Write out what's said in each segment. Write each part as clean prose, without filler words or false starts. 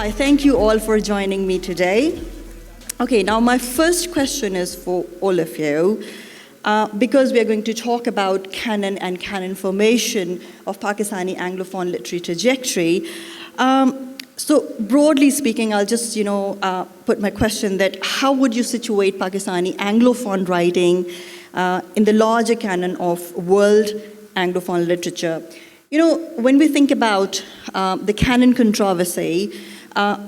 I thank you all for joining me today. Okay, now my first question is for all of you. Because we are going to talk about canon and canon formation of Pakistani Anglophone literary trajectory. So broadly speaking, I'll just put my question that how would you situate Pakistani Anglophone writing in the larger canon of world Anglophone literature? When we think about the canon controversy,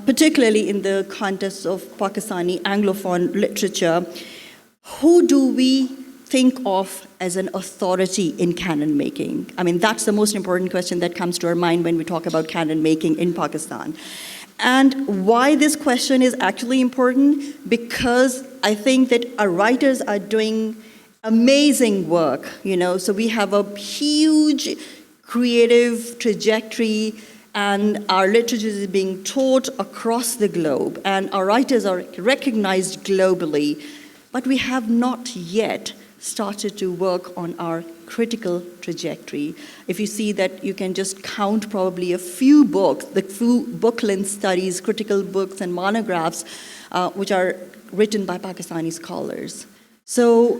particularly in the context of Pakistani Anglophone literature, who do we think of as an authority in canon making? I mean, that's the most important question that comes to our mind when we talk about canon making in Pakistan. And why this question is actually important? Because I think that our writers are doing amazing work, so we have a huge creative trajectory, and our literature is being taught across the globe, and our writers are recognized globally, but we have not yet started to work on our critical trajectory. If you see that you can just count probably a few books, the few book-length studies, critical books and monographs, which are written by Pakistani scholars. So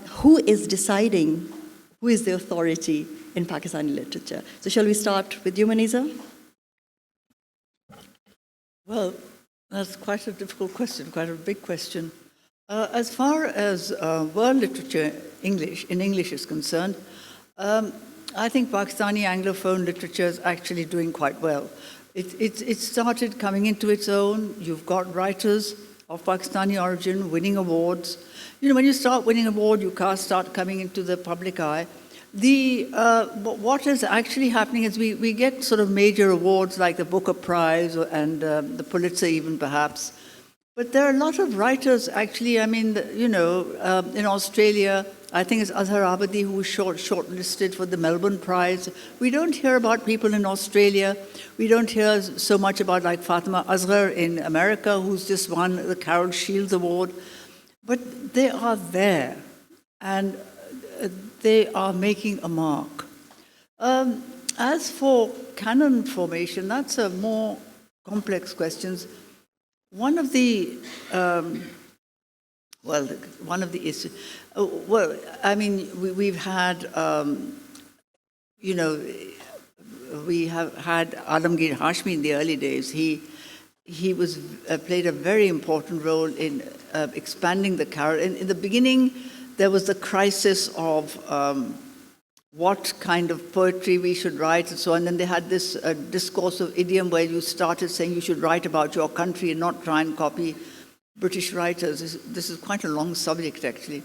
who is deciding who is the authority in Pakistani literature? So shall we start with you, Maniza? Well, that's quite a difficult question, quite a big question. As far as world literature in English is concerned, I think Pakistani Anglophone literature is actually doing quite well. It started coming into its own. You've got writers of Pakistani origin winning awards. When you start winning an award, you can't start coming into the public eye. What is actually happening is we get sort of major awards like the Booker Prize and the Pulitzer even perhaps. But there are a lot of writers actually, in Australia, I think it's Azhar Abadi who was shortlisted for the Melbourne Prize. We don't hear about people in Australia. We don't hear so much about like Fatima Asghar in America, who's just won the Carol Shields Award. But they are there, and they are making a mark. As for canon formation, that's a more complex question. One of the issues. We've had, we have had Alamgir Hashmi in the early days. He was played a very important role in expanding the Carol. In the beginning, there was the crisis of what kind of poetry we should write and so on. And then they had this discourse of idiom where you started saying you should write about your country and not try and copy British writers. This is quite a long subject, actually.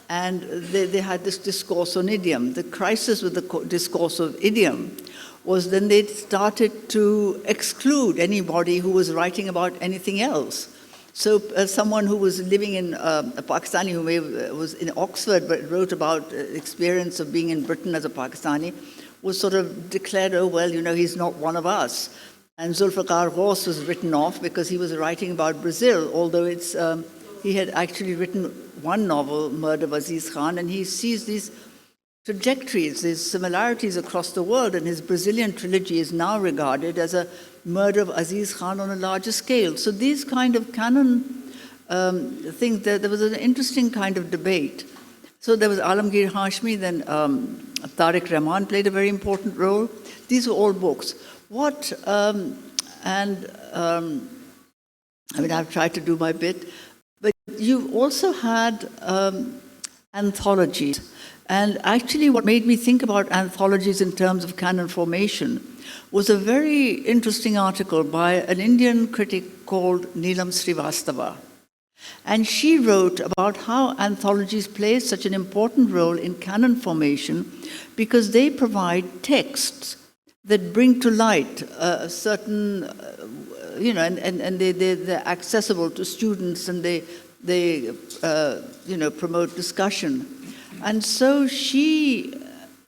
And they had this discourse on idiom. The crisis with the discourse of idiom was then they started to exclude anybody who was writing about anything else. So someone who was living in a Pakistani who was in Oxford but wrote about experience of being in Britain as a Pakistani was sort of declared, oh, well, he's not one of us. And Zulfikar Ghaus was written off because he was writing about Brazil, although he had actually written one novel, Murder of Aziz Khan, and he sees these trajectories, these similarities across the world, and his Brazilian trilogy is now regarded as a Murder of Aziz Khan on a larger scale. So these kind of canon things, there was an interesting kind of debate. So there was Alamgir Hashmi, then Tariq Rahman played a very important role. These were all books. I've tried to do my bit, but you also had anthologies. And actually what made me think about anthologies in terms of canon formation was a very interesting article by an Indian critic called Neelam Srivastava. And she wrote about how anthologies play such an important role in canon formation because they provide texts that bring to light a certain, and they're accessible to students, and they promote discussion. And so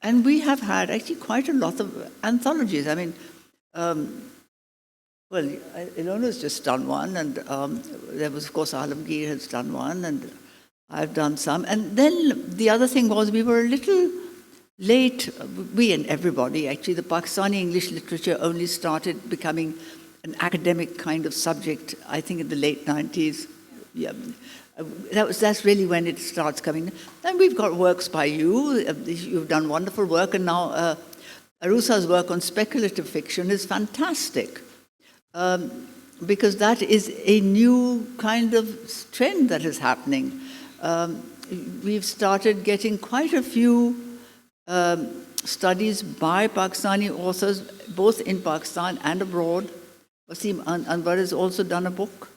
and we have had actually quite a lot of anthologies. Ilona's just done one, and there was, of course, Alamgir has done one, and I've done some. And then the other thing was we were a little late, we and everybody, actually, the Pakistani English literature only started becoming an academic kind of subject, I think in the late 90s. Yeah. That's really when it starts coming. Then we've got works by you. You've done wonderful work, and now Arusa's work on speculative fiction is fantastic, because that is a new kind of trend that is happening. We've started getting quite a few studies by Pakistani authors, both in Pakistan and abroad. Wasim Anwar has also done a book.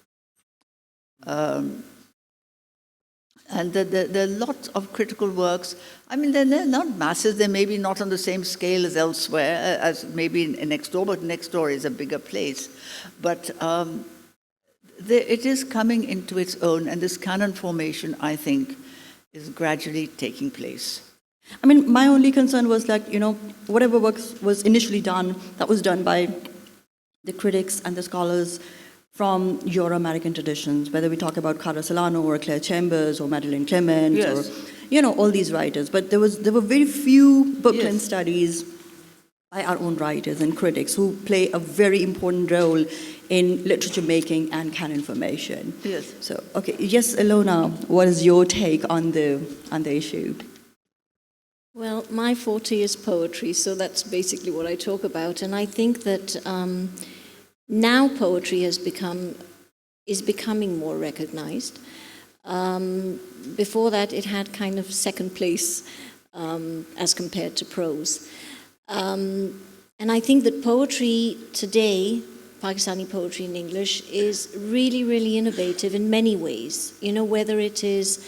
And there are lots of critical works. I mean, they're not masses. They're maybe not on the same scale as elsewhere, as maybe in Next Door, but Next Door is a bigger place. But it is coming into its own, and this canon formation, I think, is gradually taking place. I mean, my only concern was like, whatever work was initially done, that was done by the critics and the scholars from Euro-American traditions, whether we talk about Cara Solano or Claire Chambers or Madeleine Clement, yes, or, all these writers. But there were very few booklet yes, studies by our own writers and critics who play a very important role in literature making and canon formation. yes. So, okay, yes, Ilona, what is your take on the issue? Well, my forte is poetry, so that's basically what I talk about. And I think that now poetry is becoming more recognized. Before that, it had kind of second place as compared to prose. And I think that poetry today, Pakistani poetry in English, is really, really innovative in many ways. Whether it is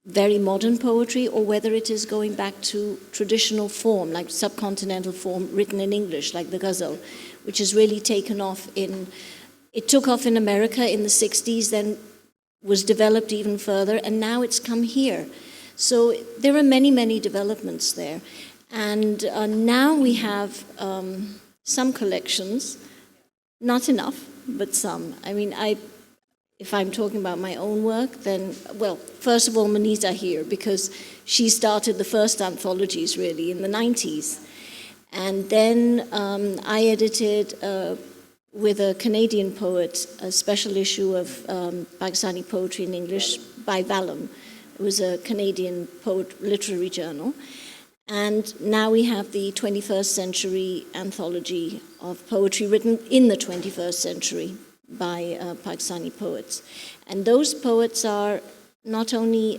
very modern poetry or whether it is going back to traditional form, like subcontinental form written in English, like the ghazal, which has really taken off it took off in America in the 60s, then was developed even further, and now it's come here. So there are many, many developments there. And now we have some collections, not enough, but some. I mean, if I'm talking about my own work, then, well, first of all, Maniza here, because she started the first anthologies, really, in the 90s. And then I edited, with a Canadian poet, a special issue of Pakistani poetry in English by Vallum. It was a Canadian literary journal. And now we have the 21st Century Anthology of Poetry written in the 21st century by Pakistani poets. And those poets are not only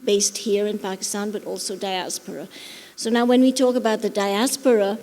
based here in Pakistan, but also diaspora. So now when we talk about the diaspora,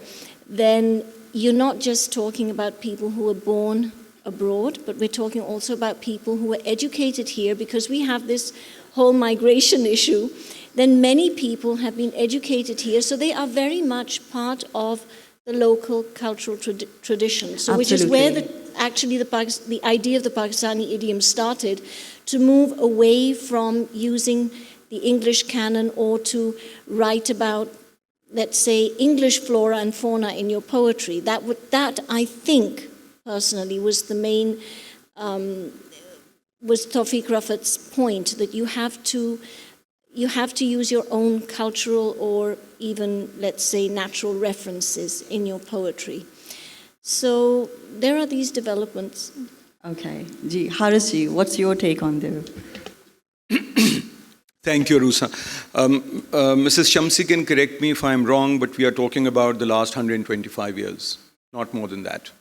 then you're not just talking about people who were born abroad, but we're talking also about people who were educated here, because we have this whole migration issue. Then many people have been educated here, so they are very much part of the local cultural tradition. So, which is where the idea of the Pakistani idiom started, to move away from using the English canon or to write about, let's say, English flora and fauna in your poetry. That I think, personally, was the main, was Tawfiq Rafat's point, that you have to use your own cultural or even, let's say, natural references in your poetry. So there are these developments. Okay. Harisji, what's your take on this? Thank you, Arusa. Mrs. Shamsi can correct me if I'm wrong, but we are talking about the last 125 years, not more than that.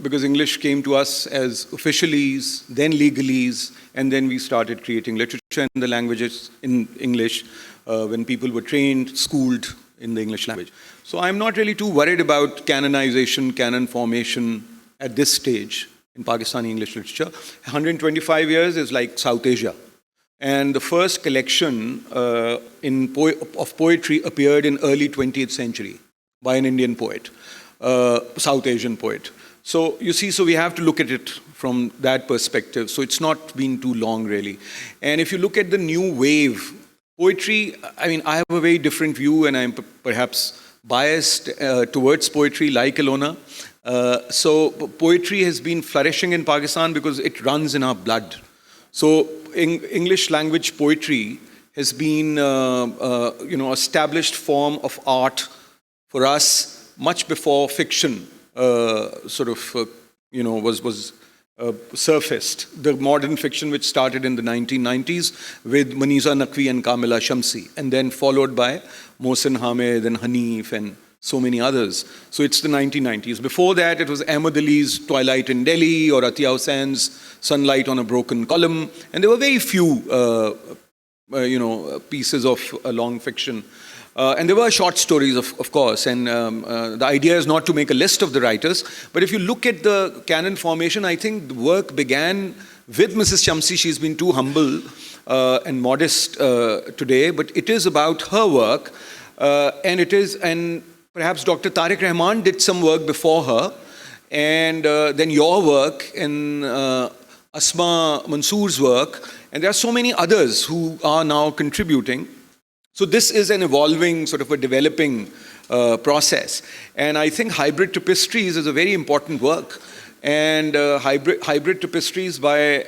Because English came to us as officialese, then legalese, and then we started creating literature in the languages in English when people were trained, schooled in the English language. So I'm not really too worried about canonization, canon formation at this stage in Pakistani English literature. 125 years is like South Asia. And the first collection of poetry appeared in early 20th century by an Indian poet, South Asian poet. So you see, so we have to look at it from that perspective. So it's not been too long, really. And if you look at the new wave, poetry, I mean, I have a very different view, and I'm perhaps biased towards poetry, like Ilona. So poetry has been flourishing in Pakistan because it runs in our blood. So English language poetry has been, established form of art for us much before fiction was surfaced. The modern fiction which started in the 1990s with Maniza Naqvi and Kamila Shamsi, and then followed by Mohsin Hamid and Hanif and so many others. So it's the 1990s. Before that, it was Ahmad Ali's Twilight in Delhi or Atiya Hussein's Sunlight on a Broken Column, and there were very few pieces of long fiction. And there were short stories, of course, and the idea is not to make a list of the writers, but if you look at the canon formation, I think the work began with Mrs. Shamsi. She's been too humble and modest today, but it is about her work, and perhaps Dr. Tariq Rahman did some work before her, and then your work, and Asma Mansoor's work, and there are so many others who are now contributing. So this is an evolving, sort of a developing process. And I think Hybrid Tapestries is a very important work. And Hybrid Tapestries by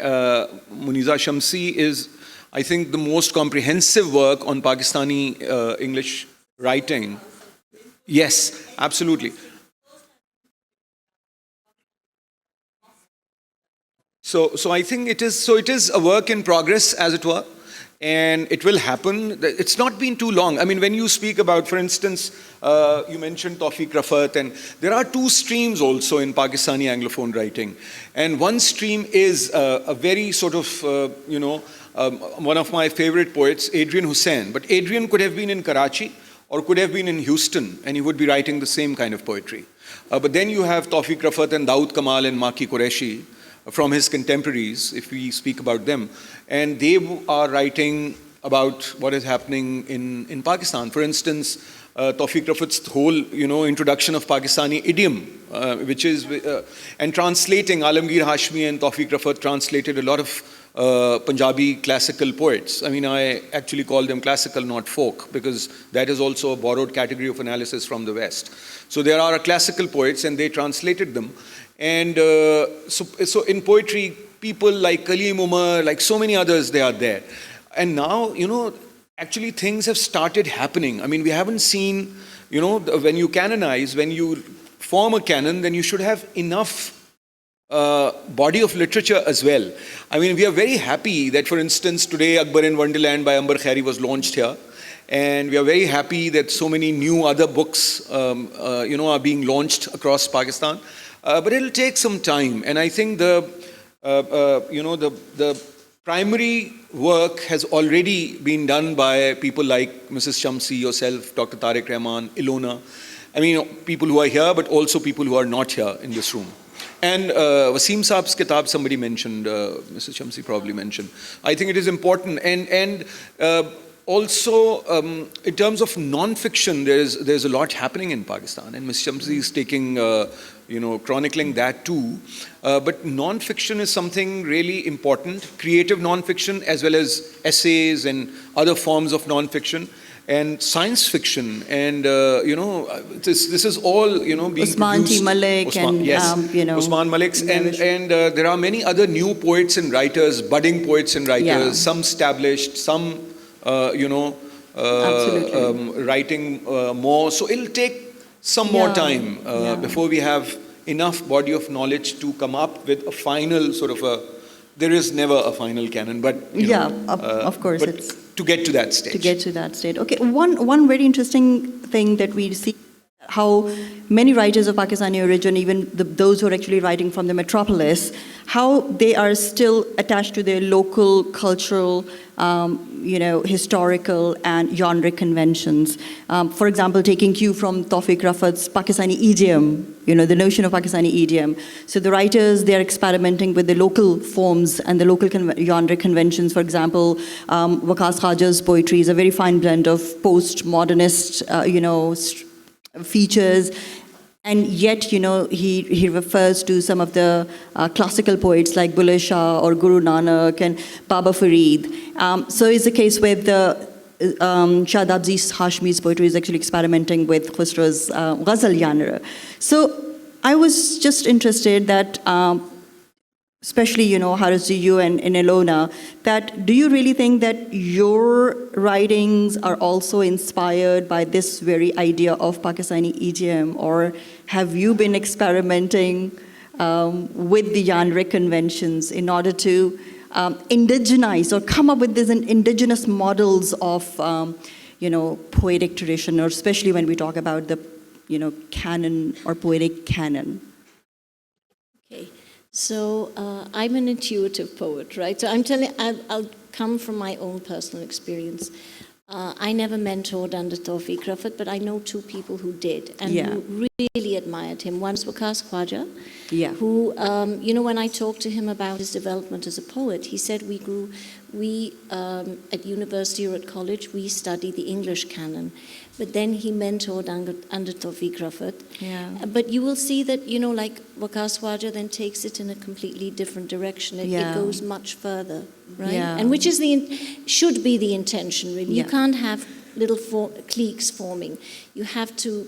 Muniza Shamsi is, I think, the most comprehensive work on Pakistani English writing. Yes, absolutely. So I think it is a work in progress, as it were. And it will happen. It's not been too long. I mean, when you speak about, for instance, you mentioned Tawfiq Rafat, and there are two streams also in Pakistani Anglophone writing. And one stream is a very sort of, one of my favorite poets, Adrian Hussain. But Adrian could have been in Karachi or could have been in Houston, and he would be writing the same kind of poetry. But then you have Tawfiq Rafat and Dawood Kamal and Maki Qureshi from his contemporaries, if we speak about them, and they are writing about what is happening in Pakistan. For instance, Tawfiq Rafat's whole, introduction of Pakistani idiom, which is, and translating, Alamgir Hashmi and Tawfiq Rafat translated a lot of Punjabi classical poets. I mean, I actually call them classical, not folk, because that is also a borrowed category of analysis from the West. So there are classical poets, and they translated them. And so in poetry, people like Kaleem Umar, like so many others, they are there. And now, actually things have started happening. I mean, we haven't seen, when you canonize, when you form a canon, then you should have enough body of literature as well. I mean, we are very happy that, for instance, today Akbar in Wonderland by Amber Khairi was launched here. And we are very happy that so many new other books, are being launched across Pakistan. But it'll take some time, and I think the primary work has already been done by people like Mrs. Shamsi, yourself, Dr. Tariq Rahman, Ilona. I mean, people who are here, but also people who are not here in this room. And Wasim Saab's kitab, somebody mentioned, Mrs. Shamsi probably mentioned. I think it is important, and also, in terms of non-fiction, there's a lot happening in Pakistan, and Ms. Shamsi is taking, chronicling that too. But non-fiction is something really important, creative non-fiction as well as essays and other forms of non-fiction, and science fiction, and this is all being Usman T. produced. Malik Usman Malik's, and there are many other new poets and writers, budding poets and writers, some established, some writing more. So it'll take some more time before we have enough body of knowledge to come up with a final sort of there is never a final canon, but of course, but it's to get to that stage. Okay, one very interesting thing that we see, how many writers of Pakistani origin, even those who are actually writing from the metropolis, how they are still attached to their local cultural, historical and genre conventions. For example, taking cue from Tawfiq Rafat's Pakistani idiom, the notion of Pakistani idiom. So the writers, they're experimenting with the local forms and the local genre conventions. For example, Waqas Khaja's poetry is a very fine blend of postmodernist, features, and yet, he refers to some of the classical poets like Bulleh Shah or Guru Nanak and Baba Farid. So it's the case with the Shadab Aziz Hashmi's poetry is actually experimenting with Khusro's ghazal genre. So I was just interested that, especially, Harisji, you and Ilona, that do you really think that your writings are also inspired by this very idea of Pakistani idiom, or have you been experimenting with the genre conventions in order to indigenize or come up with these indigenous models of, poetic tradition, or especially when we talk about the, canon or poetic canon? Okay, so I'm an intuitive poet, right? So I'll come from my own personal experience. I never mentored under Tawfiq Rafat, but I know two people who did and who really admired him. One was Waqas Khwaja, who, when I talked to him about his development as a poet, he said we at university or at college, we studied the English canon, but then he mentored under Tawfiq Rafat. Yeah. But you will see that, like Waqas Khwaja then takes it in a completely different direction. It goes much further, right? Yeah. And which is should be the intention, really. Yeah. You can't have little cliques forming. You have to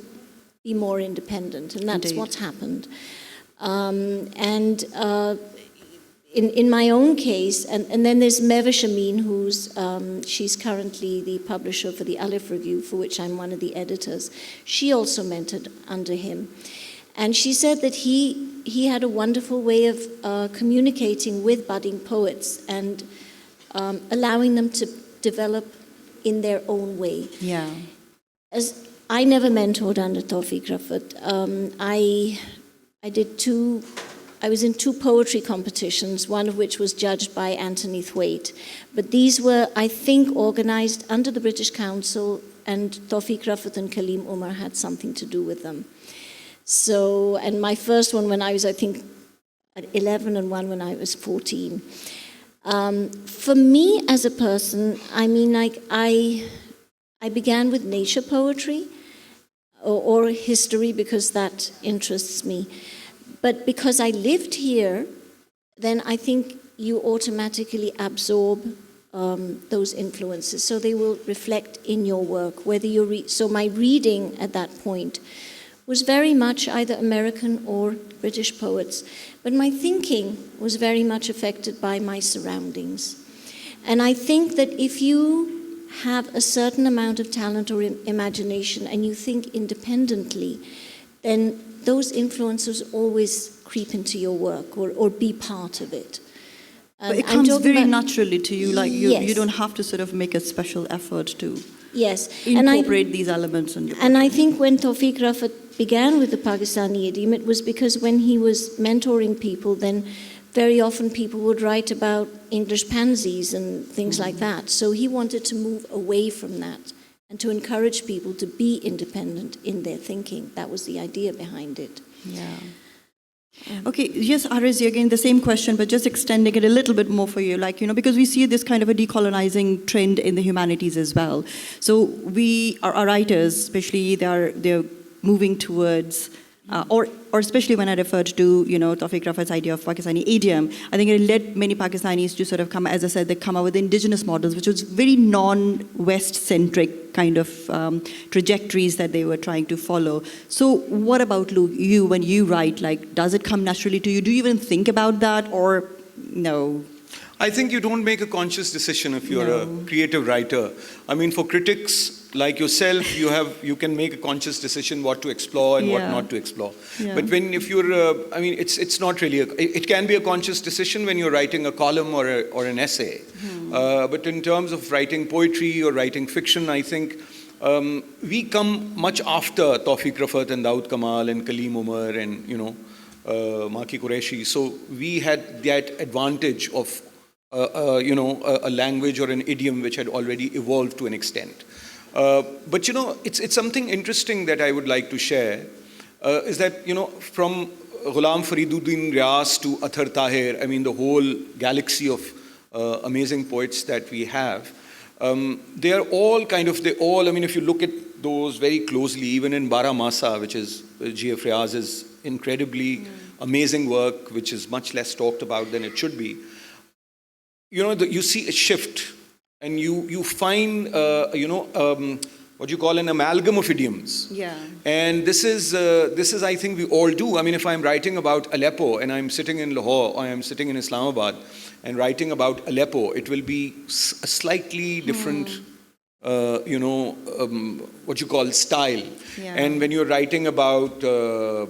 be more independent, and that's what's happened. In my own case, and then there's Meva Shamin, who's she's currently the publisher for the Alif Review, for which I'm one of the editors. She also mentored under him, and she said that he had a wonderful way of communicating with budding poets and allowing them to develop in their own way. Yeah. As I never mentored under Tawfiq Rafat. I was in two poetry competitions, one of which was judged by Anthony Thwaite. But these were, I think, organized under the British Council, and Tawfiq Rafat and Kaleem Umar had something to do with them. So, and my first one when I was, I think, at 11, and one when I was 14. For me as a person, I mean, like, I began with nature poetry or history because that interests me. But because I lived here, then I think you automatically absorb those influences. So they will reflect in your work, whether you read. So my reading at that point was very much either American or British poets. But my thinking was very much affected by my surroundings. And I think that if you have a certain amount of talent or imagination and you think independently, then those influences always creep into your work or be part of it. But it comes very naturally to you, like you don't have to sort of make a special effort to incorporate these elements in your book. And I think when Tawfiq Rafat began with the Pakistani idiom, it was because when he was mentoring people, then very often people would write about English pansies and things like that. So he wanted to move away from that and to encourage people to be independent in their thinking. That was the idea behind it. Yeah. Okay, yes, Harisji, again, the same question, but just extending it a little bit more for you, like, because we see this kind of a decolonizing trend in the humanities as well. So our writers, especially, they're moving towards, or especially when I referred to, Tawfiq Rafat's idea of Pakistani idiom, I think it led many Pakistanis to sort of come, as I said, they come up with indigenous models, which was very non-West-centric kind of trajectories that they were trying to follow. So what about you, when you write, like, does it come naturally to you? Do you even think about that, or no? I think you don't make a conscious decision if you're a creative writer. I mean, for critics like yourself, you can make a conscious decision what to explore and what not to explore. Yeah. But if you're, it's not really, it can be a conscious decision when you're writing a column or an essay. But in terms of writing poetry or writing fiction, I think we come much after Tawfiq Rafat and Daud Kamal and Kaleem Umar and, Maki Qureshi. So we had that advantage of a language or an idiom which had already evolved to an extent. But it's something interesting that I would like to share, is that, from Ghulam Fariduddin Riaz to Athar Tahir, I mean, the whole galaxy of amazing poets that we have, they are all if you look at those very closely, even in Bara Masa, which is G.F. Riaz's incredibly amazing work, which is much less talked about than it should be, you see a shift, and you find what you call an amalgam of idioms. Yeah. And this is, I think, we all do. I mean, if I'm writing about Aleppo and I'm sitting in Lahore or I'm sitting in Islamabad and writing about Aleppo, it will be a slightly different, what you call style. Yeah. And when you're writing about, a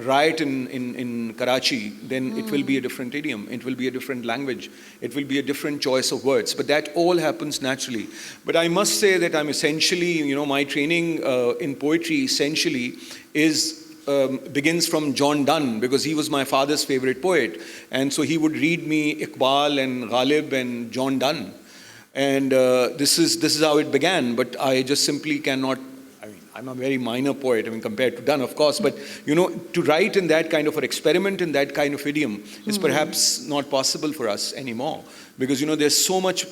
riot in Karachi, then it will be a different idiom. It will be a different language. It will be a different choice of words. But that all happens naturally. But I must say that I'm essentially, my training in poetry essentially begins from John Donne, because he was my father's favorite poet. And so he would read me Iqbal and Ghalib and John Donne. And this is how it began, but I just simply cannot. I mean, I'm a very minor poet, I mean, compared to Donne, of course, but, to write in that kind of, or experiment in that kind of idiom is perhaps not possible for us anymore, because, there's so much,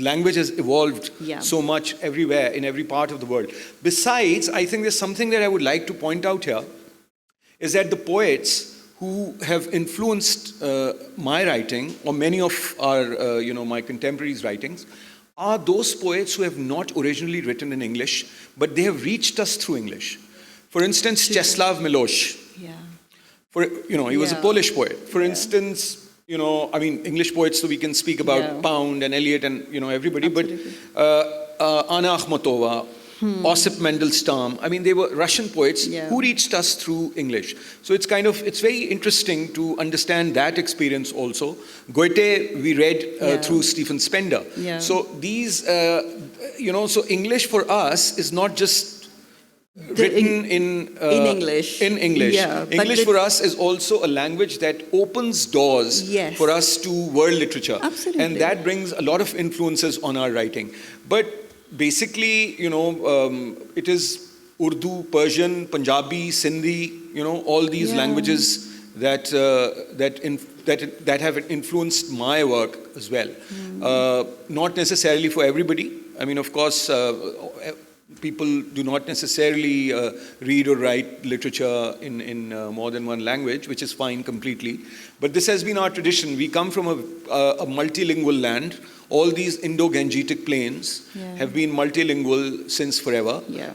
language has evolved so much everywhere, in every part of the world. Besides, I think there's something that I would like to point out here, is that the poets who have influenced my writing, or many of our, my contemporaries' writings, are those poets who have not originally written in English, but they have reached us through English. For instance, Czeslaw Milosz. Yeah. He was a Polish poet. For instance, English poets, so we can speak about Pound and Eliot and, everybody, Absolutely. but Anna Akhmatova, Osip Mandelstam, they were Russian poets who reached us through English. So it's very interesting to understand that experience also. Goethe, we read through Stephen Spender. Yeah. So these, so English for us is not just written in English. In English. Yeah, but English for us is also a language that opens doors for us to world literature. Absolutely. And that brings a lot of influences on our writing. But basically, it is Urdu, Persian, Punjabi, Sindhi, all these languages that have influenced my work as well. Not necessarily for everybody. Of course, people do not necessarily read or write literature in more than one language, which is fine completely. But this has been our tradition. We come from a multilingual land. All these Indo-Gangetic plains have been multilingual since forever. Yeah.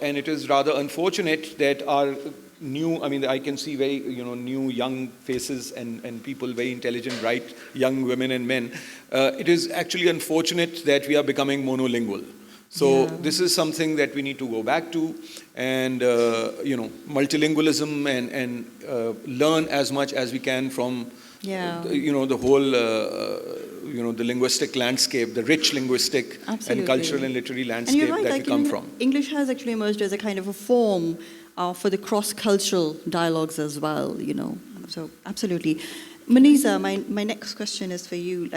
And it is rather unfortunate that our new, I can see very, new young faces and people, very intelligent, bright, young women and men. It is actually unfortunate that we are becoming monolingual. So this is something that we need to go back to, and multilingualism, and learn as much as we can from the whole the linguistic landscape, the rich linguistic and cultural and literary landscape that we come from. English has actually emerged as a kind of a form for the cross-cultural dialogues as well. So absolutely. Maniza, my next question is for you.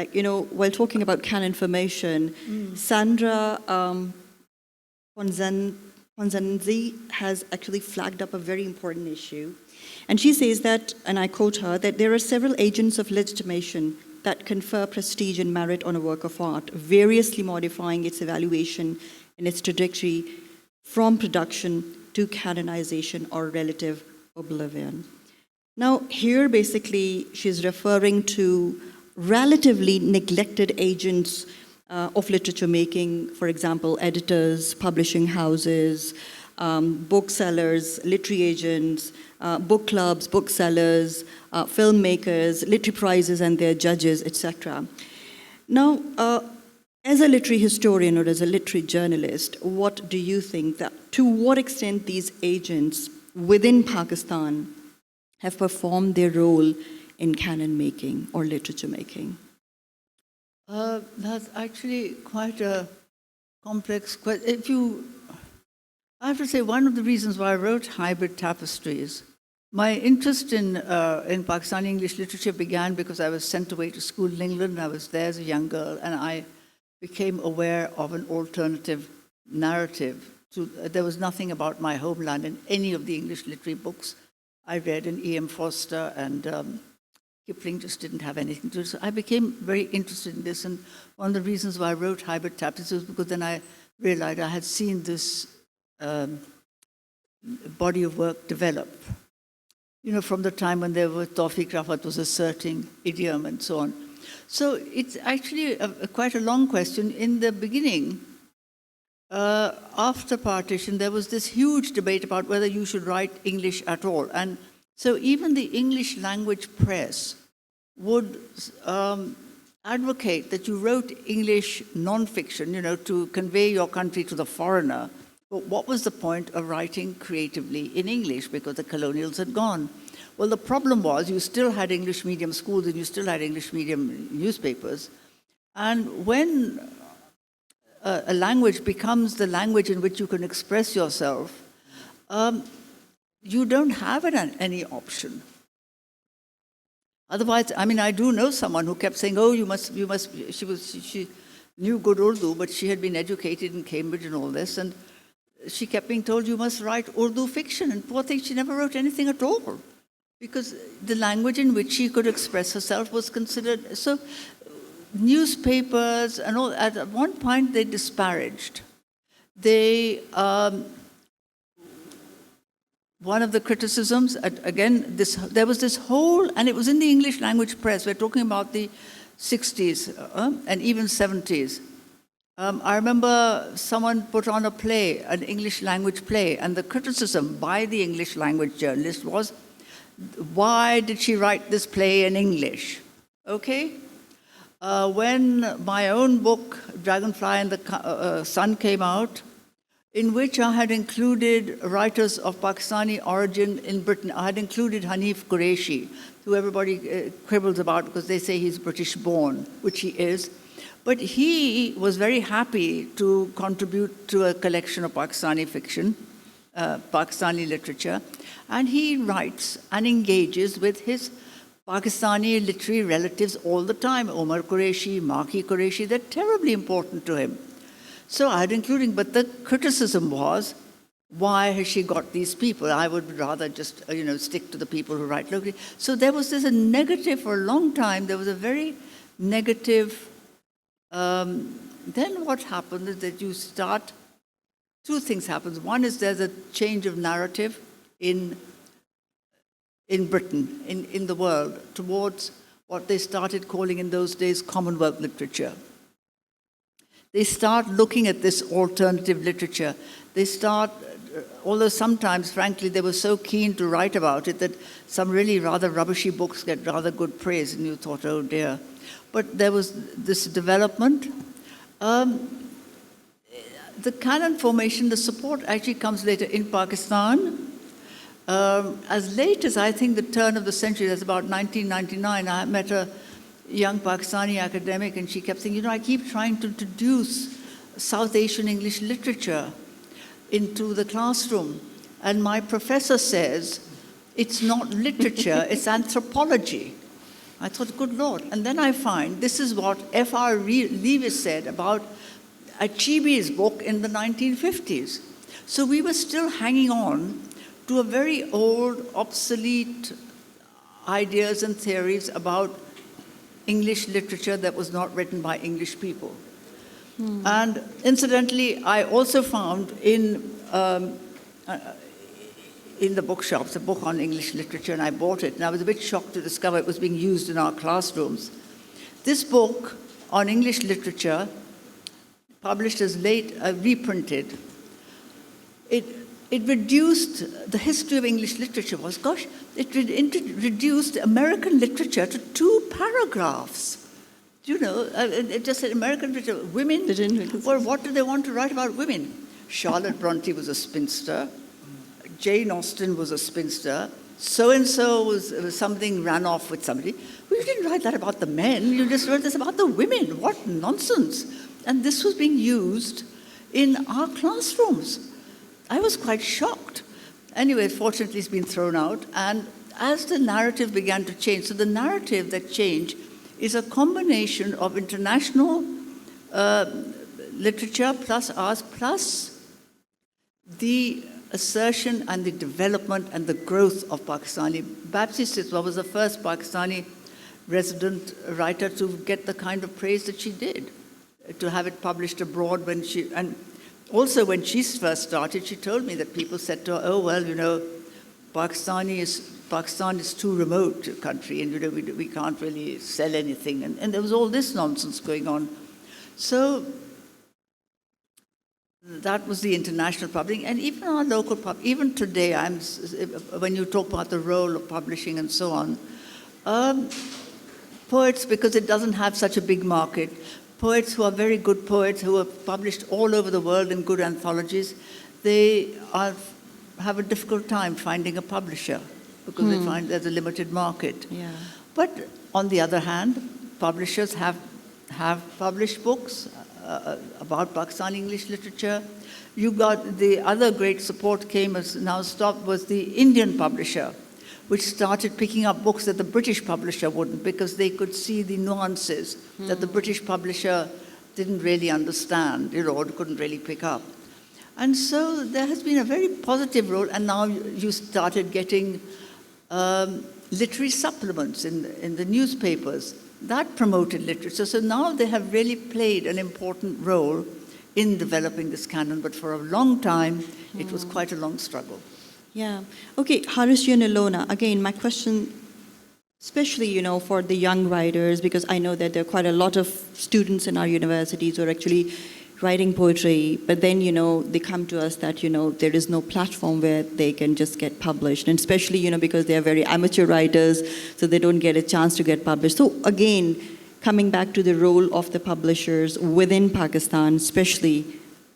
While talking about canon formation, Sandra Ponzanzi has actually flagged up a very important issue. And she says that, and I quote her, that there are several agents of legitimation that confer prestige and merit on a work of art, variously modifying its evaluation and its trajectory from production to canonization or relative oblivion. Now, here basically she's referring to relatively neglected agents of literature making, for example, editors, publishing houses, booksellers, literary agents, book clubs, booksellers, filmmakers, literary prizes and their judges, etc. Now, as a literary historian or as a literary journalist, what do you think to what extent these agents within Pakistan have performed their role in canon making or literature making? That's actually quite a complex question. I have to say, one of the reasons why I wrote Hybrid Tapestries, my interest in Pakistani English literature began because I was sent away to school in England. I was there as a young girl, and I became aware of an alternative narrative. There was nothing about my homeland in any of the English literary books I read, in E.M. Forster, and Kipling just didn't have anything to do. So I became very interested in this, and one of the reasons why I wrote Hybrid Tapestries was because then I realized I had seen this body of work develop. From the time when Tawfiq Rafat was asserting idiom and so on. So it's actually quite a long question. In the beginning, after partition, there was this huge debate about whether you should write English at all. And so even the English language press would advocate that you wrote English non-fiction, to convey your country to the foreigner. But what was the point of writing creatively in English because the colonials had gone? Well, the problem was you still had English medium schools and you still had English medium newspapers. And when a language becomes the language in which you can express yourself, you don't have any option. Otherwise, I do know someone who kept saying, oh, she knew good Urdu, but she had been educated in Cambridge and all this, and she kept being told, you must write Urdu fiction, and poor thing, she never wrote anything at all, because the language in which she could express herself was considered, so newspapers and all, at one point they disparaged. One of the criticisms, again, there was this whole, and it was in the English language press, we're talking about the 60s and even 70s. I remember someone put on a play, an English language play, and the criticism by the English language journalist was, why did she write this play in English? Okay? When my own book, Dragonfly and the Sun, came out, in which I had included writers of Pakistani origin in Britain. I had included Hanif Qureshi, who everybody quibbles about because they say he's British-born, which he is. But he was very happy to contribute to a collection of Pakistani fiction, Pakistani literature, and he writes and engages with his Pakistani literary relatives all the time. Omar Qureshi, Maki Qureshi, they're terribly important to him. So I had including, but the criticism was, why has she got these people? I would rather just, stick to the people who write locally. So there was this a negative for a long time. There was a very negative. Then what happened is that you start, two things happen. One is there's a change of narrative in Britain, in the world, towards what they started calling in those days Commonwealth literature. They start looking at this alternative literature. They start, although sometimes, frankly, they were so keen to write about it that some really rather rubbishy books get rather good praise, and you thought, oh dear. But there was this development. The canon formation, the support actually comes later in Pakistan. As late as I think the turn of the century, that's about 1999, I met a young Pakistani academic, and she kept saying, I keep trying to introduce South Asian English literature into the classroom. And my professor says, it's not literature, it's anthropology. I thought, good Lord. And then I find this is what F.R. Lewis said about Achibi's book in the 1950s. So we were still hanging on to a very old, obsolete ideas and theories about English literature that was not written by English people. And incidentally, I also found in the bookshops a book on English literature, and I bought it, and I was a bit shocked to discover it was being used in our classrooms. This book on English literature, published as late, reprinted, it reduced, the history of English literature was, it reduced American literature to 2 paragraphs. It just said American literature, women, well, what do they want to write about women? Charlotte Bronte was a spinster. Jane Austen was a spinster. So-and-so was something, ran off with somebody. Well, you didn't write that about the men. You just wrote this about the women. What nonsense. And this was being used in our classrooms. I was quite shocked. Anyway, fortunately, it's been thrown out. And as the narrative began to change, so the narrative that changed is a combination of international literature plus ours, plus the assertion and the development and the growth of Pakistani. Bapsi Sitwa was the first Pakistani resident writer to get the kind of praise that she did, to have it published abroad when she, and also when she first started, she told me that people said to her, oh, well, Pakistan is too remote a country, and we can't really sell anything. And there was all this nonsense going on. So That was the international publishing, and even our local even today, when you talk about the role of publishing and so on, poets, because it doesn't have such a big market, poets who are very good poets, who are published all over the world in good anthologies, they have a difficult time finding a publisher because they find there's a limited market. Yeah. But on the other hand, publishers have published books about Pakistani English literature. You got the other great support came as now stopped was the Indian publisher, which started picking up books that the British publisher wouldn't, because they could see the nuances that the British publisher didn't really understand, or couldn't really pick up. And so there has been a very positive role, and now you started getting literary supplements in the newspapers. That promoted literature. So now they have really played an important role in developing this canon, but for a long time, it was quite a long struggle. Yeah. Okay, Harisji and Ilona, again, my question, especially, for the young writers, because I know that there are quite a lot of students in our universities who are actually writing poetry, but then, they come to us that, there is no platform where they can just get published, and especially, because they are very amateur writers, so they don't get a chance to get published. So again, coming back to the role of the publishers within Pakistan, especially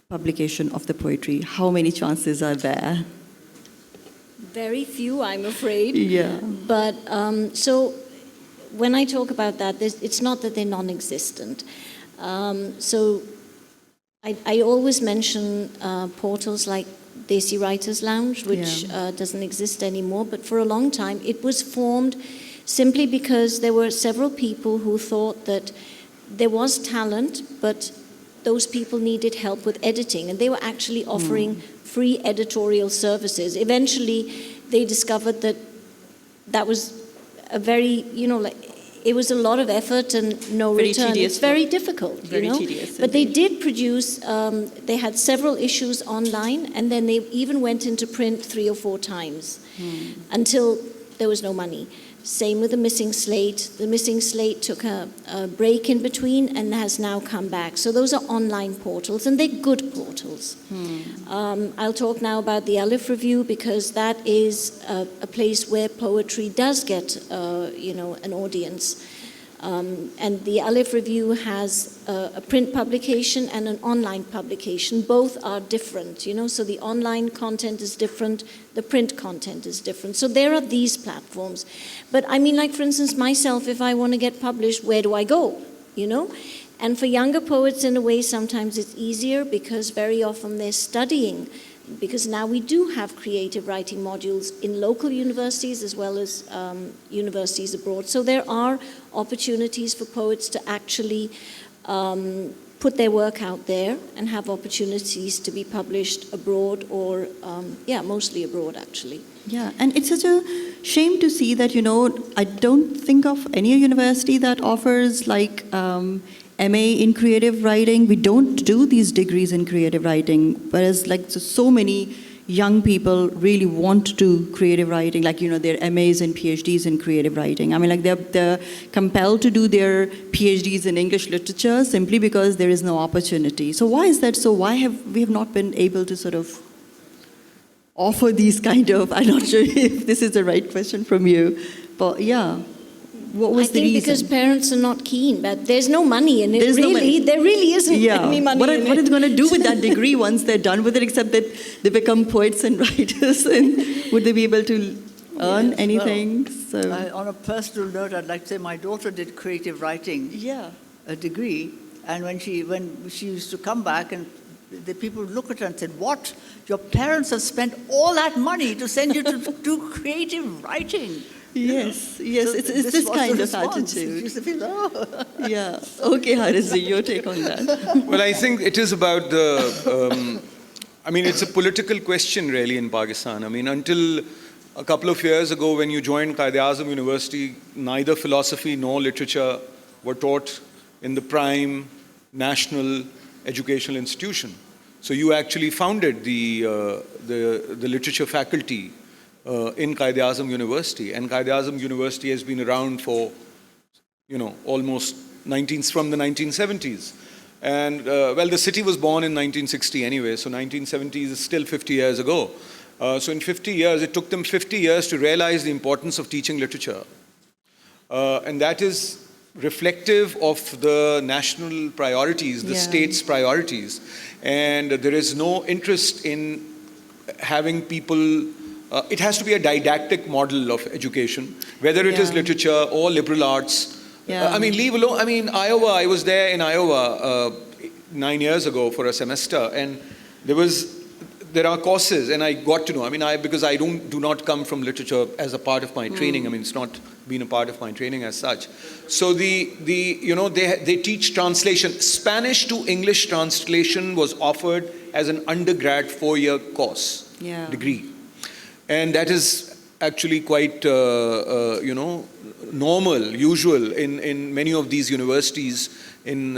publication of the poetry, how many chances are there? Very few, I'm afraid. Yeah. But so when I talk about that, it's not that they're non-existent. So I always mention portals like Desi Writers Lounge, which doesn't exist anymore, but for a long time it was formed simply because there were several people who thought that there was talent, but those people needed help with editing, and they were actually offering free editorial services. Eventually, they discovered that that was a very, it was a lot of effort and no Very return. tedious It's very difficult, Very tedious. But they did produce, they had several issues online, and then they even went into print 3 or 4 times until there was no money. Same with The Missing Slate. The Missing Slate took a break in between and has now come back. So those are online portals, and they're good portals. I'll talk now about the Alif Review, because that is a place where poetry does get, an audience. And the Alif Review has a print publication and an online publication. Both are different, so the online content is different, the print content is different. So there are these platforms. But I mean, like for instance, myself, if I want to get published, where do I go, And for younger poets, in a way, sometimes it's easier because very often they're studying, because now we do have creative writing modules in local universities as well as universities abroad. So there are opportunities for poets to actually put their work out there and have opportunities to be published abroad or, mostly abroad, actually. Yeah, and it's such a shame to see that, I don't think of any university that offers like MA in creative writing. We don't do these degrees in creative writing, whereas like so many young people really want to do creative writing, like, their MAs and PhDs in creative writing. I mean, like they're compelled to do their PhDs in English literature simply because there is no opportunity. So why is that so? Why have we not been able to sort of offer these kind of, I'm not sure if this is the right question from you, but yeah. What was the reason? I think because parents are not keen, but there's no money in it. There's no money. There really isn't any money what in it. What are they going to do with that degree once they're done with it, except that they become poets and writers? And would they be able to earn anything? Well, on a personal note, I'd like to say my daughter did creative writing, a degree, and when she used to come back, and the people would look at her and said, "What? Your parents have spent all that money to send you to do creative writing?" Yes. So it's this kind of attitude. Used to feel, Yeah. Okay, Harisji, your take on that. Well, I think it is about it's a political question really in Pakistan. I mean, until a couple of years ago when you joined Quaid-e-Azam University, neither philosophy nor literature were taught in the prime national educational institution. So you actually founded the literature faculty in Quaid-e-Azam University, and Quaid-e-Azam University has been around for, almost from the 1970s. And well, the city was born in 1960 anyway, so 1970 is still 50 years ago. So in 50 years, it took them 50 years to realize the importance of teaching literature. And that is reflective of the national priorities, the state's priorities. And there is no interest in having people, it has to be a didactic model of education, whether it is literature or liberal arts. I mean, leave alone, I mean, Iowa, I was there in Iowa 9 years ago for a semester, and there are courses, and I got to know, I mean, because I do not come from literature as a part of my training, I mean, it's not been a part of my training as such. So they teach translation. Spanish to English translation was offered as an undergrad 4-year course, degree. And that is actually quite, normal, usual in many of these universities in,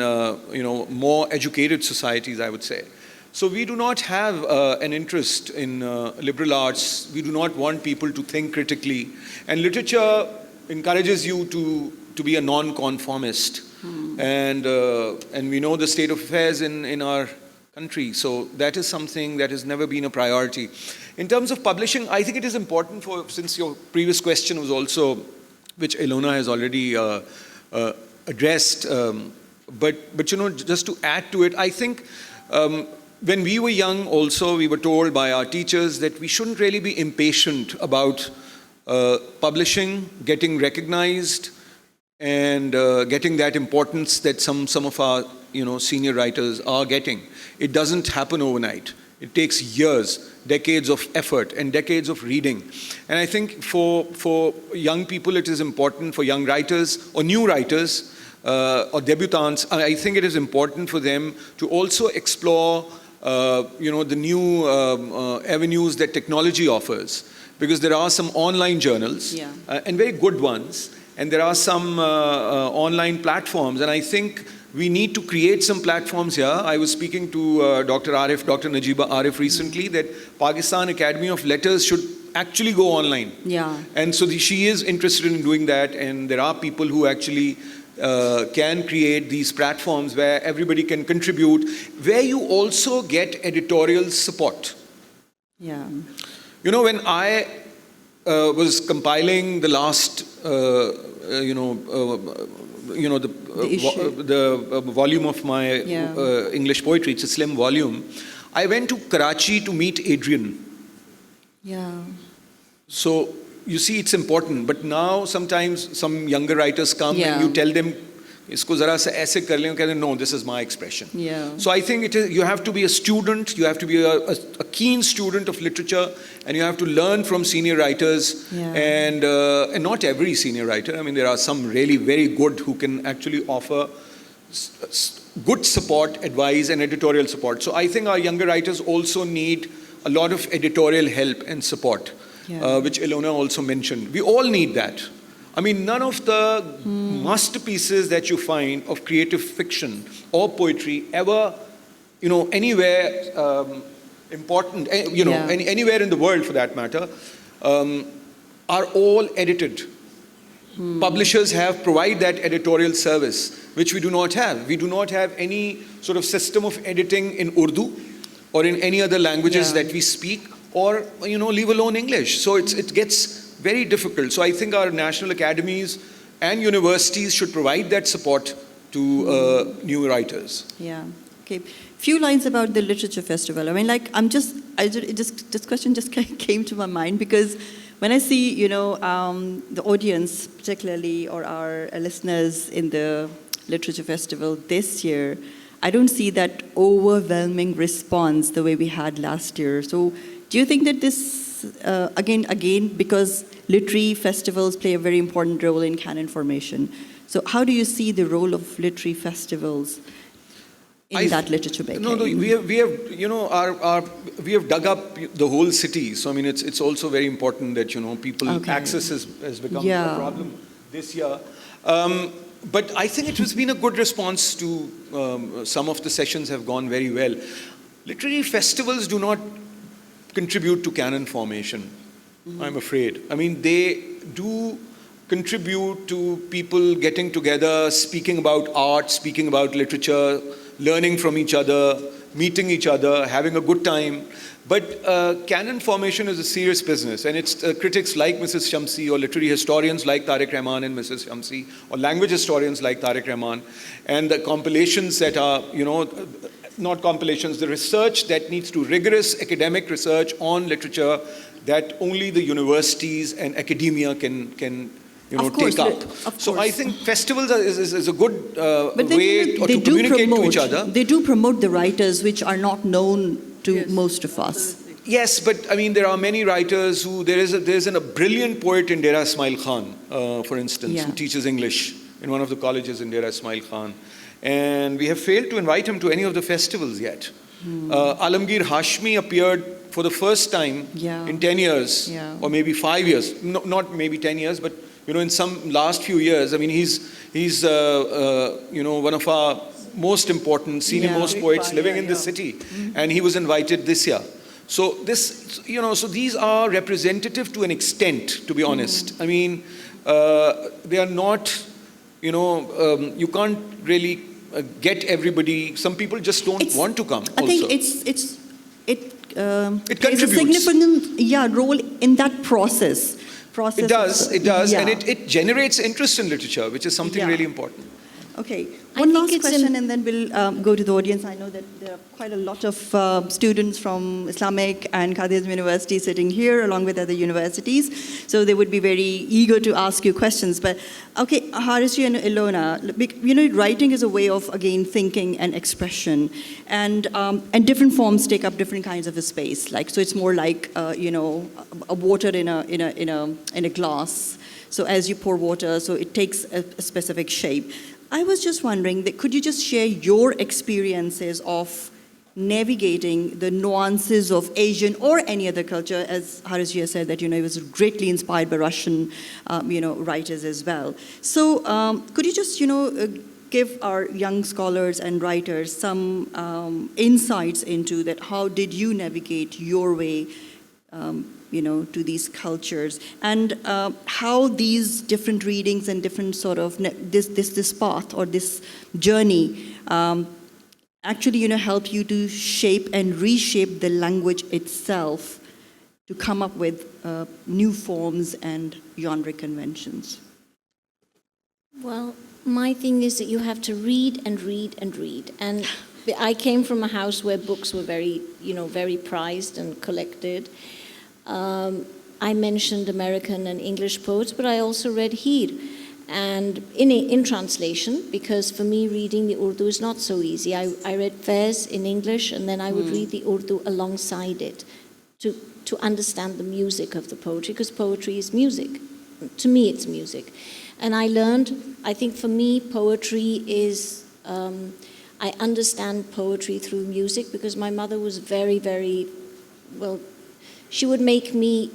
more educated societies, I would say. So we do not have an interest in liberal arts. We do not want people to think critically. And literature encourages you to be a non-conformist. And we know the state of affairs in our country. So that is something that has never been a priority. In terms of publishing, I think it is important since your previous question was also, which Ilona has already addressed, but just to add to it, I think when we were young also, we were told by our teachers that we shouldn't really be impatient about publishing, getting recognized, and getting that importance that some of our senior writers are getting. It doesn't happen overnight. It takes years, decades of effort and decades of reading. And I think for young people, it is important, for young writers or new writers or debutants, I think it is important for them to also explore the new avenues that technology offers. Because there are some online journals, and very good ones, and there are some online platforms, and I think we need to create some platforms here. I was speaking to Dr. Najeeba Arif recently that Pakistan Academy of Letters should actually go online. And so she is interested in doing that, and there are people who actually can create these platforms where everybody can contribute, where you also get editorial support. When I was compiling the last, the volume of my English poetry, it's a slim volume, I went to Karachi to meet Adrian. So you see, it's important. But now sometimes some younger writers come and you tell them, "Isko zara sa aise kar le," and no, this is my expression. So I think you have to be a student, you have to be a keen student of literature, and you have to learn from senior writers. And not every senior writer. I mean, there are some really very good who can actually offer good support, advice, and editorial support. So I think our younger writers also need a lot of editorial help and support, which Ilona also mentioned. We all need that. I mean, none of the masterpieces that you find of creative fiction or poetry ever, anywhere important, anywhere in the world for that matter, are all edited. Publishers have provided that editorial service, which we do not have. We do not have any sort of system of editing in Urdu or in any other languages that we speak, or, leave alone English. So it gets very difficult. So I think our national academies and universities should provide that support to new writers. Okay. Few lines about the literature festival. I mean, this question just came to my mind because when I see, the audience, particularly, or our listeners in the literature festival this year, I don't see that overwhelming response the way we had last year. So do you think that this, again, because literary festivals play a very important role in canon formation, so how do you see the role of literary festivals in that literature making? No, we have dug up the whole city. So I mean, it's also very important that people access has become a problem this year. But I think it has been a good response to some of the sessions have gone very well. Literary festivals do not contribute to canon formation, I'm afraid. I mean, they do contribute to people getting together, speaking about art, speaking about literature, learning from each other, meeting each other, having a good time. But canon formation is a serious business, and it's critics like Mrs. Shamsi, or literary historians like Tariq Rahman and Mrs. Shamsi, or language historians like Tariq Rahman, and the compilations that are, not compilations, the research that needs to, rigorous academic research on literature that only the universities and academia can Of course, take up. of So course. I think festivals is a good But way to communicate to each other. They do promote the writers which are not known to most of us. Yes, but I mean, there are many writers who, there's a brilliant poet in Dera Ismail Khan, for instance, who teaches English in one of the colleges in Dera Ismail Khan. And we have failed to invite him to any of the festivals yet. Alamgir Hashmi appeared for the first time in 10 years, or maybe 5 years, not maybe 10 years, but in some last few years. I mean, he's one of our most important, senior most poets living in this city, and he was invited this year. So this, so these are representative to an extent, to be honest. I mean, they are not, you can't really get everybody. Some people just don't want to come. I think it plays a significant role in that process. It does, and it generates interest in literature, which is something really important. Okay, one last question and then we'll go to the audience. I know that there are quite a lot of students from Islamic and Qadir University sitting here along with other universities, so they would be very eager to ask you questions. But okay, Harisji and Ilona, writing is a way of, again, thinking and expression, and different forms take up different kinds of a space. Like, so it's more like a water in a glass. So as you pour water, so it takes a specific shape. I was just wondering, could you just share your experiences of navigating the nuances of Asian or any other culture? As Harisji has said, that it was greatly inspired by Russian, writers as well. So could you just, give our young scholars and writers some insights into that? How did you navigate your way to these cultures, and how these different readings and different sort of this path or this journey actually help you to shape and reshape the language itself to come up with new forms and genre conventions. Well, my thing is that you have to read and read and read, and I came from a house where books were very very prized and collected. I mentioned American and English poets, but I also read Heer, and in translation, because for me reading the Urdu is not so easy. I read Faiz in English, and then I would read the Urdu alongside it to understand the music of the poetry, because poetry is music. To me, it's music. And I learned, I think for me, poetry is, I understand poetry through music, because my mother was very, very, well, she would make me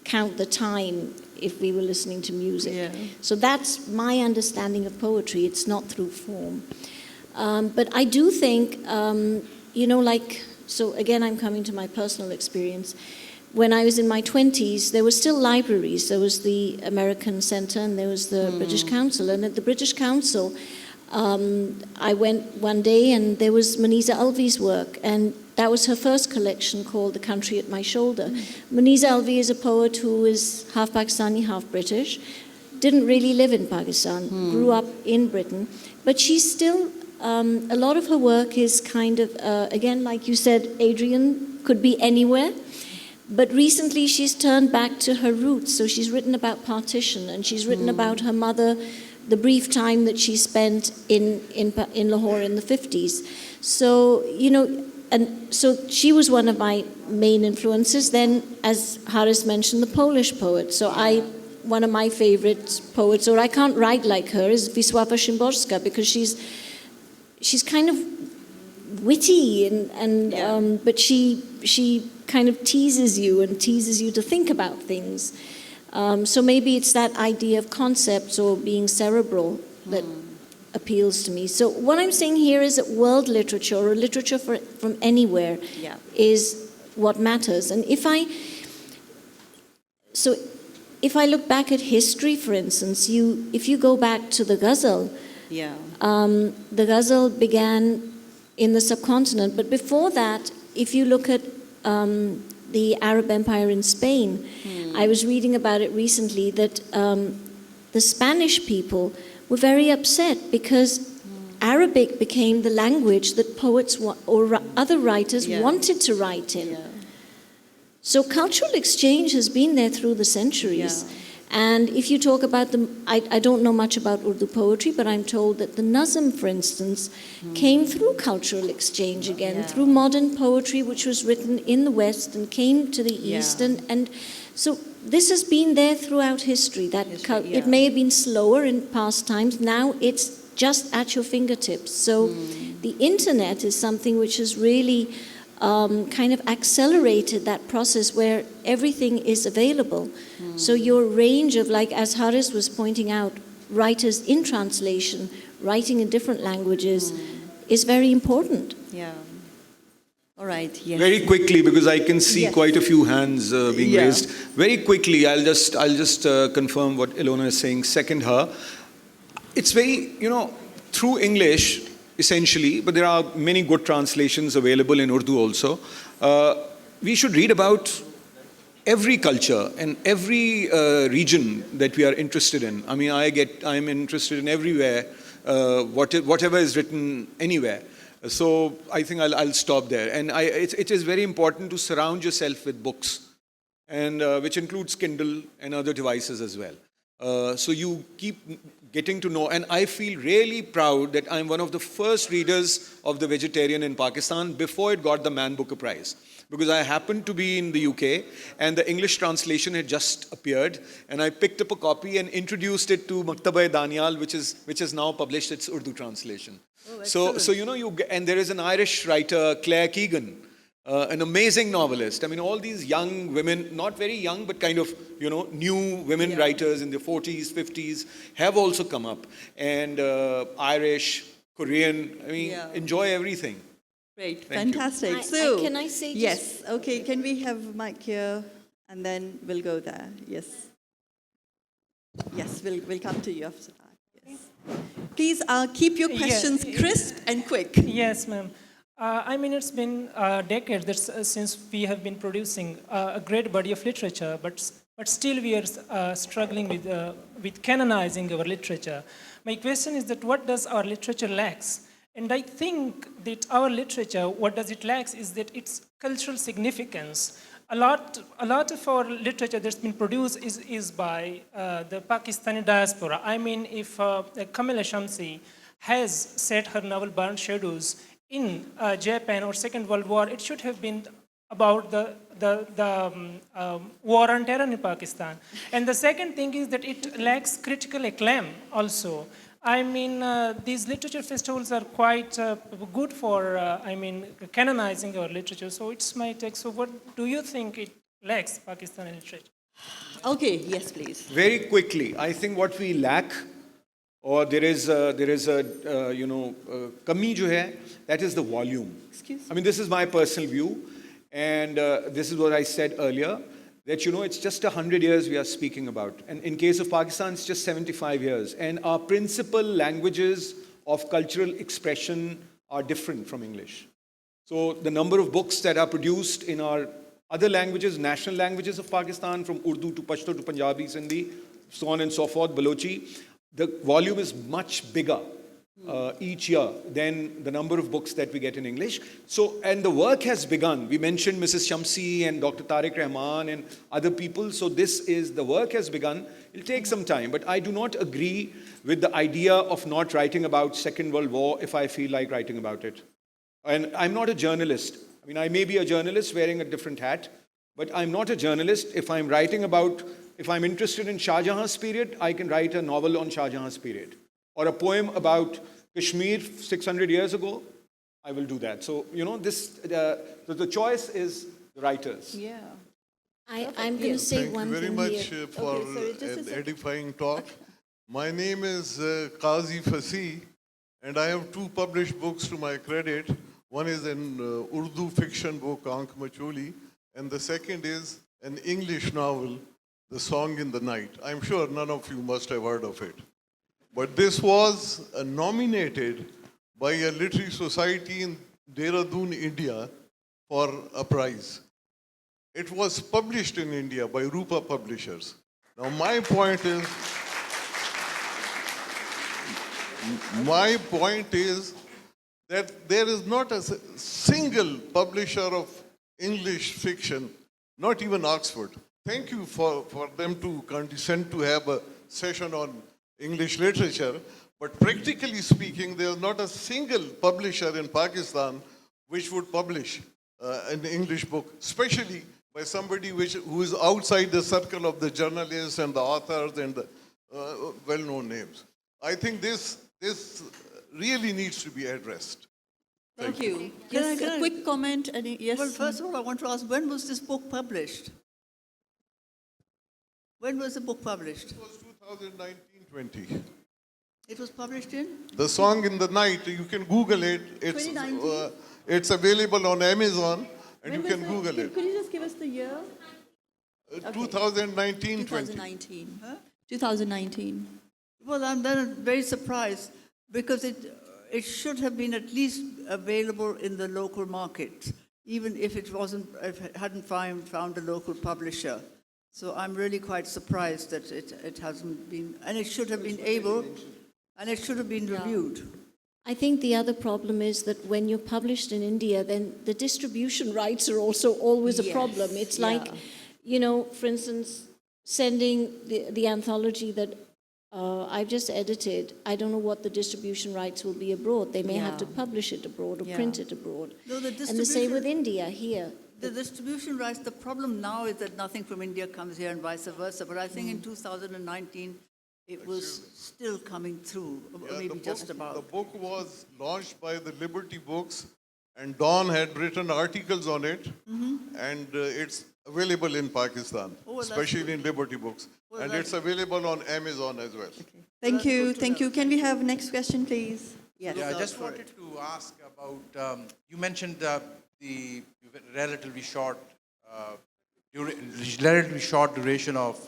count the time if we were listening to music. Yeah. So that's my understanding of poetry. It's not through form. But I do think, so again, I'm coming to my personal experience. When I was in my 20s, there were still libraries. There was the American Center and there was the British Council. And at the British Council, I went one day and there was Munisa Alvi's work, and that was her first collection called The Country at My Shoulder. Munisa Alvi is a poet who is half Pakistani, half British, didn't really live in Pakistan, grew up in Britain, but she's still, a lot of her work is kind of, again, like you said, Adrian, could be anywhere. But recently she's turned back to her roots. So she's written about partition, and she's written about her mother, the brief time that she spent in Lahore in the 50s. So, and so she was one of my main influences. Then, as Haris mentioned, the Polish poet. So one of my favorite poets, or I can't write like her, is Wisława Szymborska, because she's kind of witty but she kind of teases you to think about things. So maybe it's that idea of concepts or being cerebral that appeals to me. So what I'm saying here is that world literature, or literature from anywhere, is what matters. And if I look back at history, for instance, if you go back to the ghazal, Yeah. The ghazal began in the subcontinent, but before that, if you look at the Arab Empire in Spain, I was reading about it recently that the Spanish people were very upset because Arabic became the language that poets or other writers wanted to write in. So cultural exchange has been there through the centuries. And if you talk about I don't know much about Urdu poetry, but I'm told that the Nazm, for instance, came through cultural exchange again, through modern poetry, which was written in the West and came to the East. And so this has been there throughout history. It may have been slower in past times. Now it's just at your fingertips. So the internet is something which has really kind of accelerated that process where everything is available. So your range of, like as Haris was pointing out, writers in translation, writing in different languages is very important. Yeah. All right. Yes. Very quickly, because I can see quite a few hands being raised. Very quickly, I'll just confirm what Ilona is saying. Second her. It's very, through English, essentially, but there are many good translations available in Urdu also. We should read about every culture and every region that we are interested in. I mean, I'm interested in everywhere, whatever is written anywhere. So I think I'll stop there. And it is very important to surround yourself with books, and which includes Kindle and other devices as well. So you keep getting to know, and I feel really proud that I'm one of the first readers of The Vegetarian in Pakistan before it got the Man Booker Prize. Because I happened to be in the UK and the English translation had just appeared, and I picked up a copy and introduced it to Maktaba-e-Danial, which is now published its Urdu translation. So and there is an Irish writer, Claire Keegan, an amazing novelist. I mean, all these young women, not very young, but kind of, new women writers in their 40s, 50s have also come up. And Irish, Korean, enjoy everything. Great. Thank Fantastic. you. So, can I say yes. Okay. Can we have a mic here? And then we'll go there. Yes. Yes, we'll come to you after that. Yes. Please keep your questions crisp and quick. Yes, ma'am. I mean, it's been decades since we have been producing a great body of literature, but still we are struggling with canonizing our literature. My question is that what does our literature lacks? And I think that our literature, what does it lacks is that its cultural significance. A lot of our literature that's been produced is by the Pakistani diaspora. I mean, if Kamila Shamsi has set her novel Burnt Shadows in Japan or Second World War, it should have been about the war on terror in Pakistan. And the second thing is that it lacks critical acclaim also. I mean, these literature festivals are quite good for, canonizing our literature. So it's my take. So what do you think it lacks, Pakistani literature? Okay, yes, please. Very quickly, I think what we lack, or there is a kami jo hai, that is the volume. Excuse me? I mean, this is my personal view, and this is what I said earlier, that, it's just 100 years we are speaking about. And in case of Pakistan, it's just 75 years. And our principal languages of cultural expression are different from English. So the number of books that are produced in our other languages, national languages of Pakistan, from Urdu to Pashto to Punjabi, Sindhi, so on and so forth, Balochi, the volume is much bigger each year than the number of books that we get in English. So, and the work has begun. We mentioned Mrs. Shamsi and Dr. Tariq Rahman and other people. So the work has begun. It'll take some time, but I do not agree with the idea of not writing about Second World War if I feel like writing about it. And I'm not a journalist. I mean, I may be a journalist wearing a different hat, but I'm not a journalist. If I'm interested in Shah Jahan's period, I can write a novel on Shah Jahan's period. Or a poem about Kashmir 600 years ago, I will do that. So, the choice is the writers. Yeah. I'm going to say one thing Thank you here. very much for an edifying talk. My name is Qazi Fasi, and I have 2 published books to my credit. One is an Urdu fiction book, Aankh Macholi, and the second is an English novel, The Song in the Night. I'm sure none of you must have heard of it. But this was nominated by a literary society in Dehradun, India, for a prize. It was published in India by Rupa Publishers. Now, my point is that there is not a single publisher of English fiction, not even Oxford. Thank you for them to condescend to have a session on English literature, but practically speaking, there is not a single publisher in Pakistan which would publish an English book, especially by somebody who is outside the circle of the journalists and the authors and the well-known names. I think this really needs to be addressed. Thank you. Can Yes, I- a quick comment. Yes. Well, first of all, I want to ask, when was this book published? When was the book published? It was 2019-20. It was published in? The Song in the Night, you can Google it. 2019? It's available on Amazon, and you When was can Google it. Could you just give us the year? 2019-20. 2019. 2019. Well, I'm then very surprised because it should have been at least available in the local market, even if it hadn't found a local publisher. So I'm really quite surprised that it hasn't been, and it should have been able, and it should have been reviewed. I think the other problem is that when you're published in India, then the distribution rights are also always a problem. It's like, for instance, sending the anthology that I've just edited, I don't know what the distribution rights will be abroad. They may have to publish it abroad or print it abroad. No, the And the same with distribution- India here. The distribution rights, the problem now is that nothing from India comes here and vice versa. But I think in 2019, it was still coming through, or maybe just about. The book was launched by the Liberty Books, and Dawn had written articles on it, and it's available in Pakistan, Oh, well, that's especially good. in Liberty Books. Well, And that's it's available on Amazon as well. Thank that's you. good to Thank know. you. Can we have next question, please? Yes. Yeah, I out just for wanted to ask about, you mentioned the relatively short duration of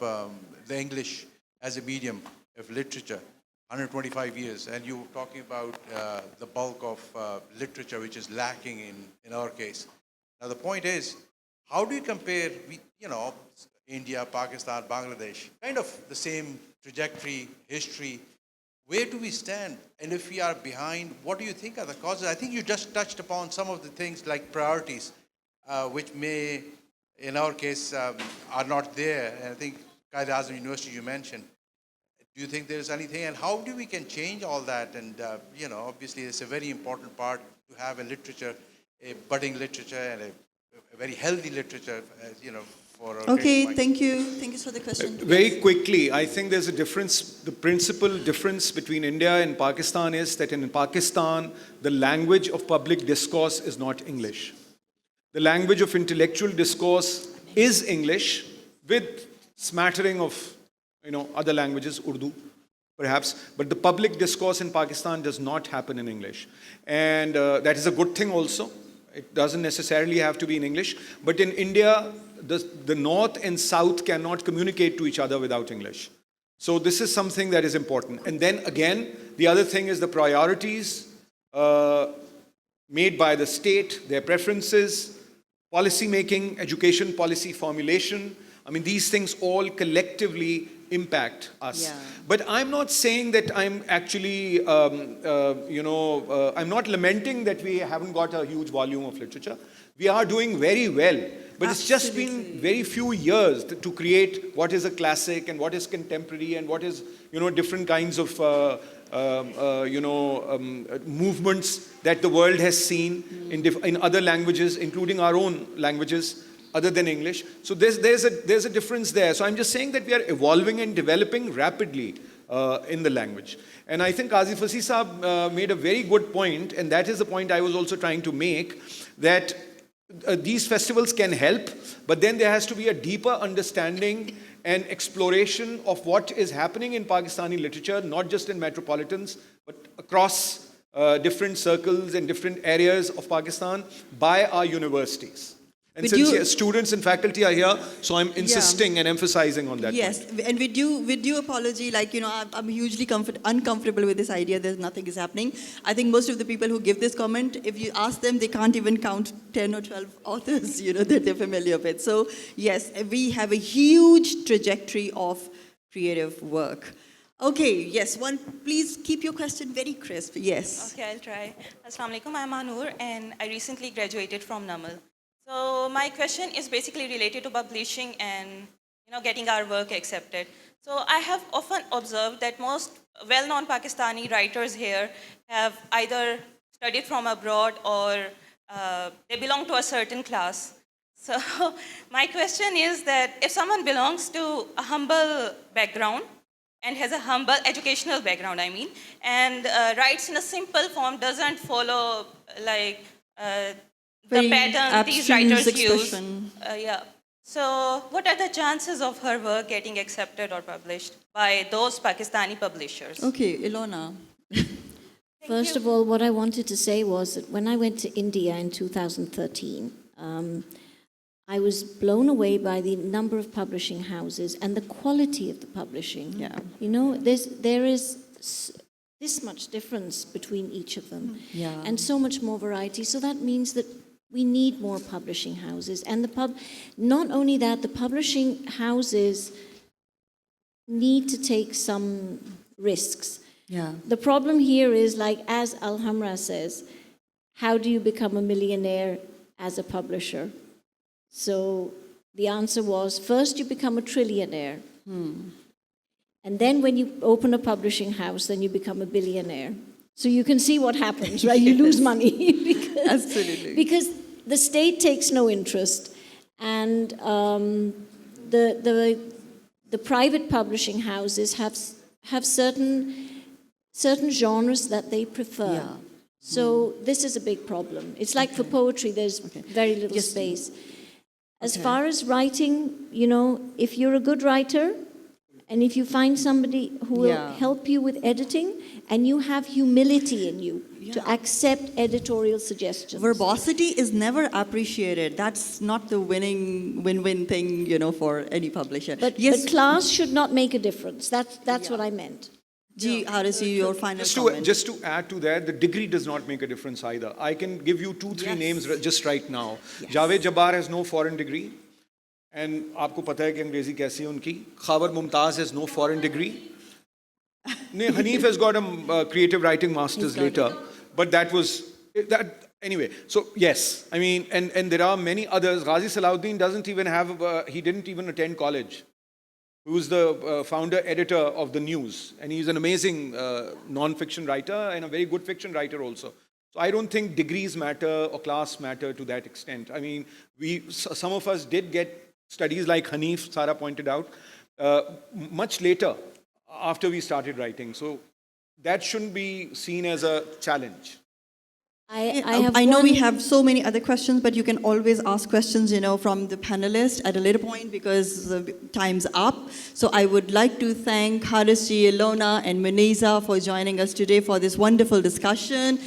the English as a medium of literature, 125 years, and you were talking about the bulk of literature which is lacking in our case. Now the point is, how do you compare, India, Pakistan, Bangladesh, kind of the same trajectory, history? Where do we stand? And if we are behind, what do you think are the causes? I think you just touched upon some of the things like priorities, which may, in our case, are not there. And I think Quaid-e-Azam University you mentioned. Do you think there's anything? And how do we can change all that? And, obviously it's a very important part to have a literature, a budding literature and a very healthy literature, for our Okay, great thank you. Thank you for the question. Very quickly, I think there's a difference. The principal difference between India and Pakistan is that in Pakistan, the language of public discourse is not English. The language of intellectual discourse is English with smattering of, other languages, Urdu, perhaps. But the public discourse in Pakistan does not happen in English. And that is a good thing also. It doesn't necessarily have to be in English. But in India, the North and South cannot communicate to each other without English. So this is something that is important. And then again, the other thing is the priorities made by the state, their preferences, policy making, education policy formulation. I mean, these things all collectively impact us. Yeah. But I'm not saying that I'm actually, I'm not lamenting that we haven't got a huge volume of literature. We are doing very well. But it's just been very few years to create what is a classic and what is contemporary and what is, different kinds of, movements that the world has seen in other languages, including our own languages, other than English. So there's a difference there. So I'm just saying that we are evolving and developing rapidly in the language. And I think Qazi Fasih Saab made a very good point, and that is the point I was also trying to make, that these festivals can help, but then there has to be a deeper understanding and exploration of what is happening in Pakistani literature, not just in metropolitans, but across different circles and different areas of Pakistan by our universities. And Would since you- yes, students and faculty are here, so I'm insisting and emphasizing on that Yes, point. and with due apology, like, I'm hugely uncomfortable with this idea that nothing is happening. I think most of the people who give this comment, if you ask them, they can't even count 10 or 12 authors, that they're familiar with. So, yes, we have a huge trajectory of creative work. Okay, yes, please keep your question very crisp. Yes. Okay, I'll try. Assalamu alaikum, I'm Anur and I recently graduated from NAML. So my question is basically related to publishing and getting our work accepted. So I have often observed that most well-known Pakistani writers here have either studied from abroad or they belong to a certain class. So my question is that if someone belongs to a humble background and has a humble educational background, and writes in a simple form, doesn't follow like the Very pattern these abstruse writers expression. use. Yeah. So what are the chances of her work getting accepted or published by those Pakistani publishers? Okay, Ilona. First of all, what I wanted to say was that when I went to India in 2013, I was blown away by the number of publishing houses and the quality of the publishing. Yeah. There is this much difference between each of them, Yeah. and so much more variety. So that means that we need more publishing houses, and not only that, the publishing houses need to take some risks. Yeah. The problem here is, like, as Alhamra says, how do you become a millionaire as a publisher? So the answer was, first you become a trillionaire. And then when you open a publishing house, then you become a billionaire. So you can see what happens, right? You lose money. Absolutely. Because the state takes no interest, and the private publishing houses have certain genres that they prefer. Yeah. So this is a big problem. It's like for poetry, there's very little Yes. space. As far as writing, if you're a good writer, and if you find somebody who will Yeah. help you with editing, and you have humility in you to Yeah. accept editorial suggestions. Verbosity is never appreciated. That's not the win-win thing, for any publisher. But class should not make a difference. That's what I meant. G, how does your final comment? Just to add to that, the degree does not make a difference either. I can give you 2-3 names just right now. Javed Jabbar has no foreign degree. And आपको पता है कि अंग्रेजी कैसी है उनकी. Khabar Mumtaz has no foreign degree. Hanif has got a creative writing master's later. But that anyway. So yes, and there are many others. Ghazi Salahuddin doesn't even have, he didn't even attend college. Who's the founder editor of The News, and he's an amazing non-fiction writer and a very good fiction writer also. So I don't think degrees matter or class matter to that extent. Some of us did get studies like Hanif, Sarah pointed out, much later after we started writing. So that shouldn't be seen as a challenge. I know we have so many other questions, but you can always ask questions, from the panelists at a later point because the time's up. So I would like to thank Harisi, Ilona, and Muniza for joining us today for this wonderful discussion.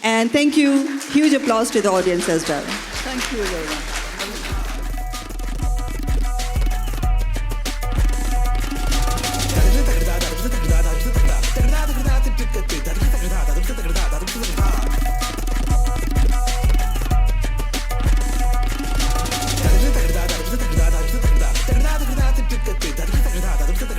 And thank you. Huge applause to the audience as well. Thank you, Ilona.